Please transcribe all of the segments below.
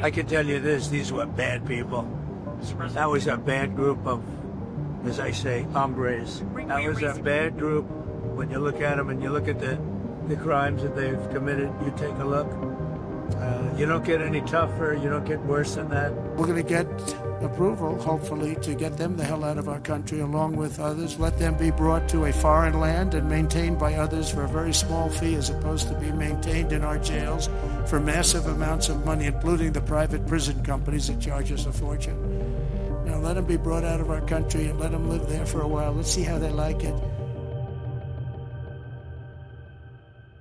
I can tell you this, these were bad people. That was a bad group of, as I say, hombres. That was a bad group. When you look at them and you look at the crimes that they've committed, you take a look. You don't get any tougher, you don't get worse than that. We're going to get approval, hopefully, to get them the hell out of our country along with others. Let them be brought to a foreign land and maintained by others for a very small fee as opposed to be maintained in our jails for massive amounts of money, including the private prison companies that charge us a fortune. Now let them be brought out of our country and let them live there for a while. Let's see how they like it.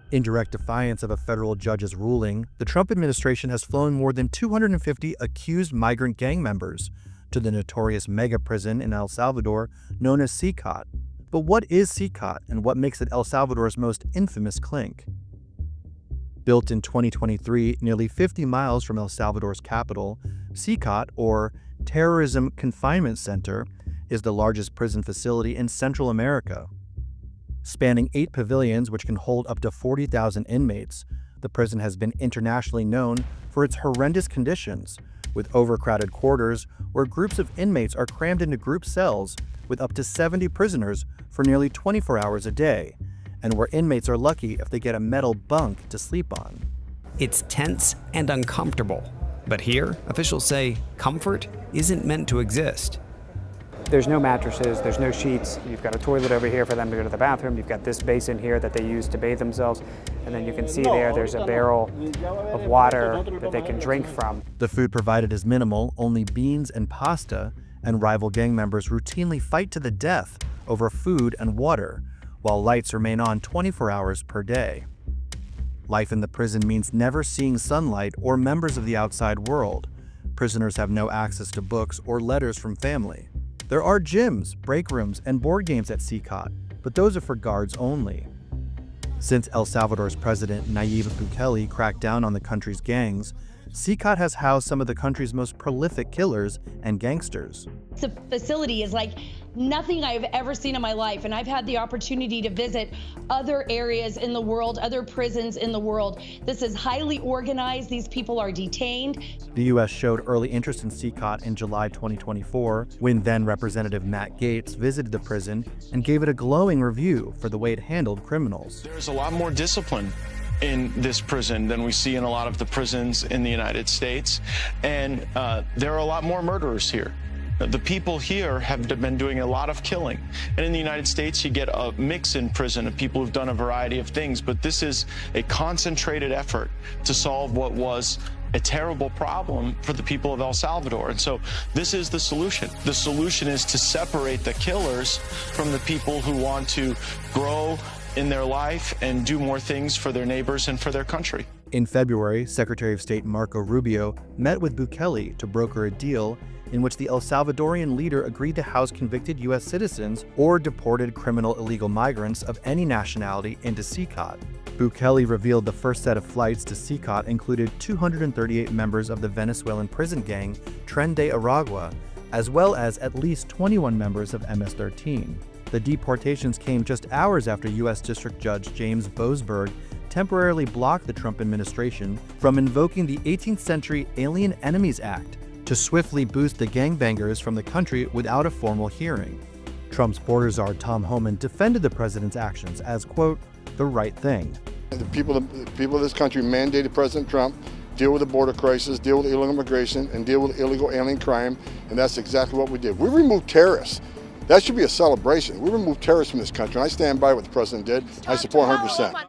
In direct defiance of a federal judge's ruling, the Trump administration has flown more than 250 accused migrant gang members to the notorious mega prison in El Salvador known as CECOT. But what is CECOT and what makes it El Salvador's most infamous clink? Built in 2023, nearly 50 miles from El Salvador's capital, CECOT, or Terrorism Confinement Center, is the largest prison facility in Central America. Spanning 8 pavilions, which can hold up to 40,000 inmates, the prison has been internationally known for its horrendous conditions, with overcrowded quarters where groups of inmates are crammed into group cells with up to 70 prisoners for nearly 24 hours a day, and where inmates are lucky if they get a metal bunk to sleep on. It's tense and uncomfortable, but here, officials say comfort isn't meant to exist. There's no mattresses, there's no sheets. You've got a toilet over here for them to go to the bathroom. You've got this basin here that they use to bathe themselves. And then you can see there's a barrel of water that they can drink from. The food provided is minimal, only beans and pasta, and rival gang members routinely fight to the death over food and water, while lights remain on 24 hours per day. Life in the prison means never seeing sunlight or members of the outside world. Prisoners have no access to books or letters from family. There are gyms, break rooms, and board games at CECOT, but those are for guards only. Since El Salvador's president Nayib Bukele cracked down on the country's gangs, CECOT has housed some of the country's most prolific killers and gangsters. The facility is like nothing I've ever seen in my life, and I've had the opportunity to visit other areas in the world, other prisons in the world. This is highly organized. These people are detained. The U.S. showed early interest in CECOT in July 2024, when then Representative Matt Gaetz visited the prison and gave it a glowing review for the way it handled criminals. There's a lot more discipline in this prison than we see in a lot of the prisons in the United States, and there are a lot more murderers here. The people here have been doing a lot of killing. And in the United States, you get a mix in prison of people who've done a variety of things, but this is a concentrated effort to solve what was a terrible problem for the people of El Salvador. And so this is the solution. The solution is to separate the killers from the people who want to grow in their life and do more things for their neighbors and for their country. In February, Secretary of State Marco Rubio met with Bukele to broker a deal in which the El Salvadorian leader agreed to house convicted U.S. citizens or deported criminal illegal migrants of any nationality into CECOT. Bukele revealed the first set of flights to CECOT included 238 members of the Venezuelan prison gang Tren de Aragua, as well as at least 21 members of MS-13. The deportations came just hours after U.S. District Judge James Boasberg temporarily blocked the Trump administration from invoking the 18th century Alien Enemies Act to swiftly boost the gangbangers from the country without a formal hearing. Trump's border czar Tom Homan defended the president's actions as, quote, the right thing. The people of this country mandated President Trump deal with the border crisis, deal with illegal immigration, and deal with illegal alien crime, and that's exactly what we did. We removed terrorists. That should be a celebration. We removed terrorists from this country, and I stand by what the president did. I support 100%.